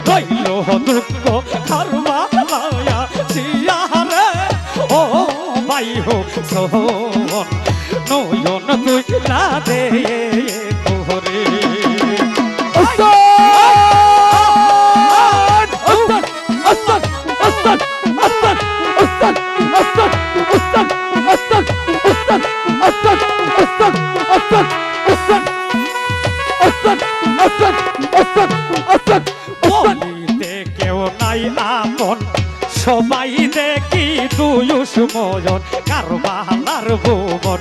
রইল দুঃখ কারবা লায়া সিয়ারে ও ভাই হো সোহন নয়ন তুই না দে কোহরে বলিতে কেউ নাই আপন সবাই দেখি দুয়ুষ ময়ন কারবালার ভুবন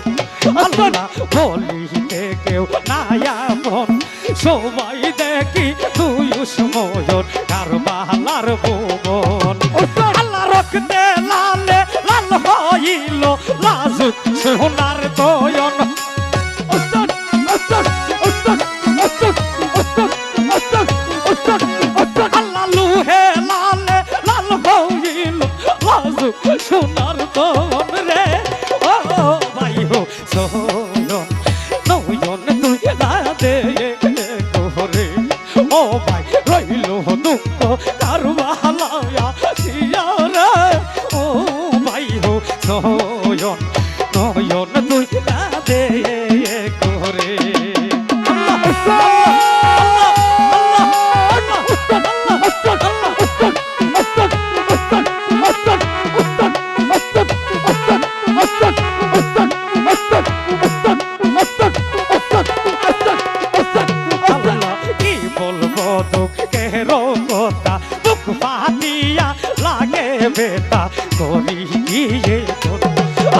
আল্লাহ বলিতে কেউ নাই আপন সবাই দেখি দুয়ুষ ময়ন কারবালার ভুবন আল্লাহ রক্তে লালে লাল হইল লাজুক সোনার দয়ন আল্লাহ লুহে লালে লাল হইল লাজুক সোনার দয়ন রে ও ভাই হো সোহন নয়ন তুই না দে কোহরে ও ভাই রইল দুঃখ কারবালায়া সিয়ারে ও ভাই হো সোহন নয়ন তুই না দে কোহরে কি বলবো দুঃখের কথা দুঃখ পাতিয়া লাগে বেতা করি গিয়ে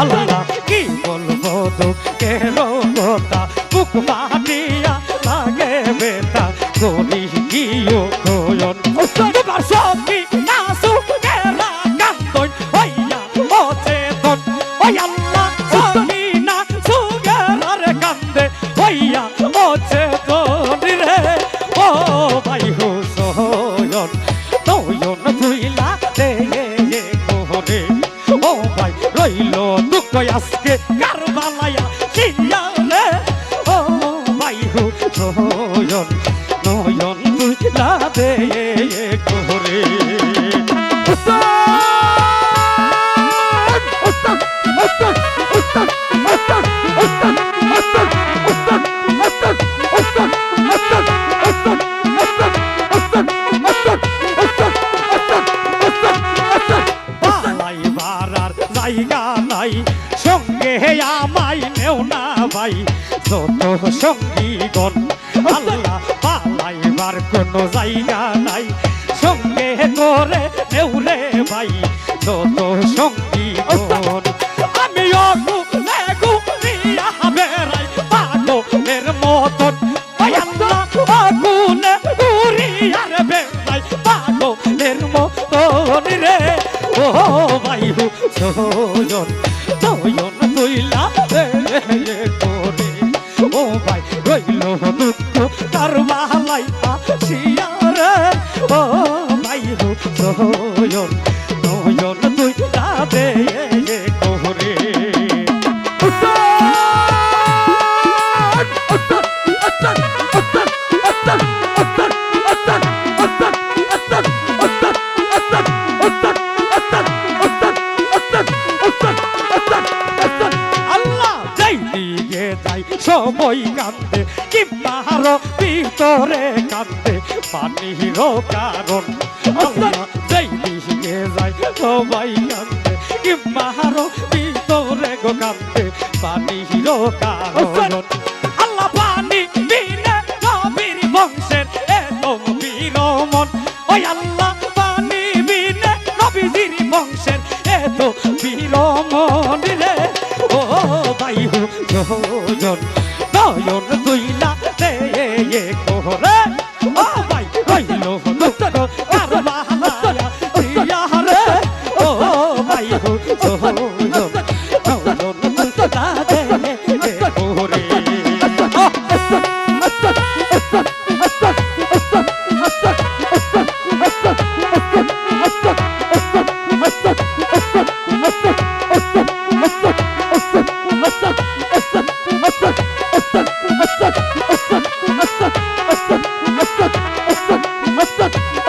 আল্লাহ কি বলবো দুঃখের কথা বুক পাতিয়া লাগে বেতা করি গিয়ে খোয়ন তোমার সখী নাসু কেরা কান্দন হইয়া অচেতন ওই আল্লাহ সখী না সুগেরার কান্দে হইয়া অচেতন রে ও ভাই হো সোহন নয়ন তুইলা দে কোহরে ও ভাই রইল দুঃখ আজকে কারবালায়া সিয়ারে ও ভাই হো সোহন নয়ন তুইলা দে কোহরে জায়গা নাই সঙ্গে আমায় নেও না ভাই যত সঙ্গীগণ আল্লাহ পালাইবার কোনো জায়গা নাই সঙ্গে করে নেও রে ভাই যত সঙ্গীগণ আমি অগু রিয়া বেড়াই পাগলের মতন ওই আল্লাহ আগুনে উড়িয়ার বেড়াই পাগলের মতন রে ও ভাই হো সোহন নয়ন তুইলা দে কোরে ও ভাই রইল দুঃখ কারবালায়া সিয়ারে ও ভাই হো সোহন নয়ন তুইলা দে কোরে সবই কান্দে কিম্বার ভিতরে কান্দে পানির কারণ আল্লাহ যেই দিকে যায় সবাই কান্দে কিম্বার ভিতরে গো কান্দে পানির কারণ আল্লাহ পানি বিনে নবীর বংশের এত বীরমন ওই আল্লাহ পানি বিনে নবীজির বংশের এত বীরমন রে ও ভাই হো সোহন নয়ন তুইলা দে কোহরে ও ভাই রইল দুঃখ কারবালায়া সিয়ারে ও ভাই হো সোহন নয়ন তুইলা দে কোহরে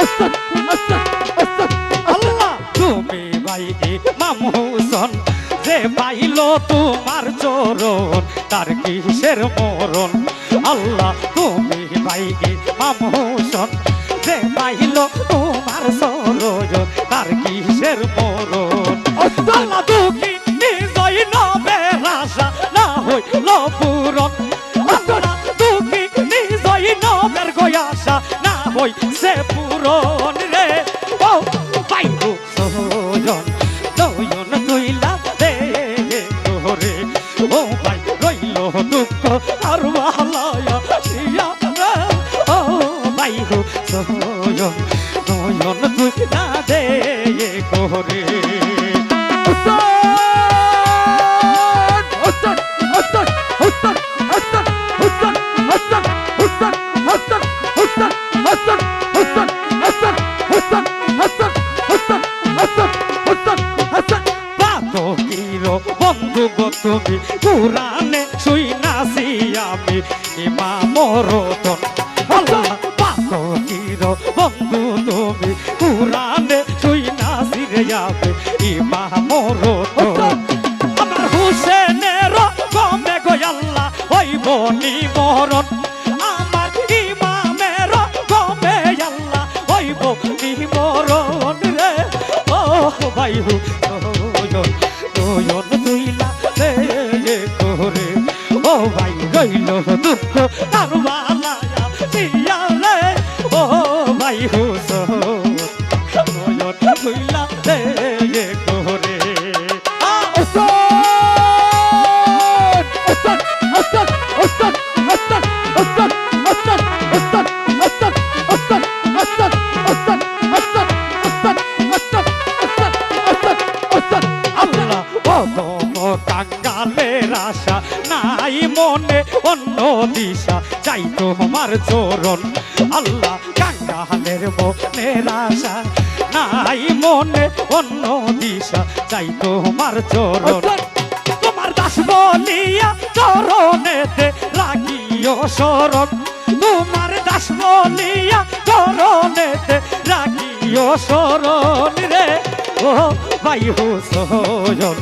Asad তোমার চরণ তার কিসের মরণ আল্লাহ তুমি ভাইকে মামোশন যে পাইল তোমার চরণ তার কিসের মরণ আল্লাহ দুঃখী নিজই নবের আশা না হইল পূরণ আল্লাহ দুঃখী নিজই নবের গয়াশা না হই সে পূরণ রে ও পাইরু সজন নয়ন তুইলা দে তোরে ও ভাই রইল দুঃখ আর ভালায়া ইয়া রে ও পাইরু সজন নয়ন তুইলা দে তোরে বন্ধু গো তুমি পুরাণে শুই নাসি আমি ইমামর আল্লাহ পাকির বন্ধু তুমি পুরাণে শুই নাসি রে আমি ইমামর আমার হুসেনের কমে গো আল্লাহ হইব নিমরণ আমার ইমামের কমে আল্লাহ হইব নিমরণ রে ও ভাই নয়ন তুইলা দে করে ও ভাই রইল দুঃখ আর বালায়া দিয়া রে ও ভাই নয়ন তুইলা দে করে কাঙ্গালের আশা নাই মনে অন্য দিশা চাই তোমার চরণ আল্লাহ কাঙ্গালের মনের আশা নাই মনে অন্য দিশা চাই তোমার চরণ তোমার দাস বলিয়া চরণেতে রাখিও শরণ তোমার দাস বলিয়া চরণেতে রাখিও শরণ রে ও ভাই হুসয়ন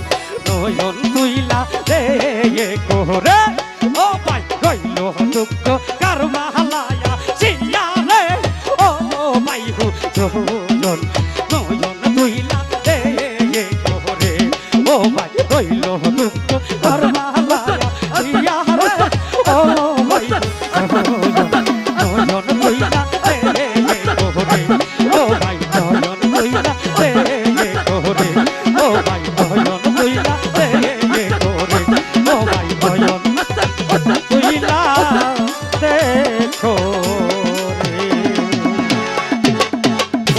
নয়ন তুইলা দে করে ও ভাই রইল দুঃখ কার বালায়া সিয়া রে ও ভাই হুসয়ন নয়ন তুইলা দে করে ও ভাই রইল দুঃখ কার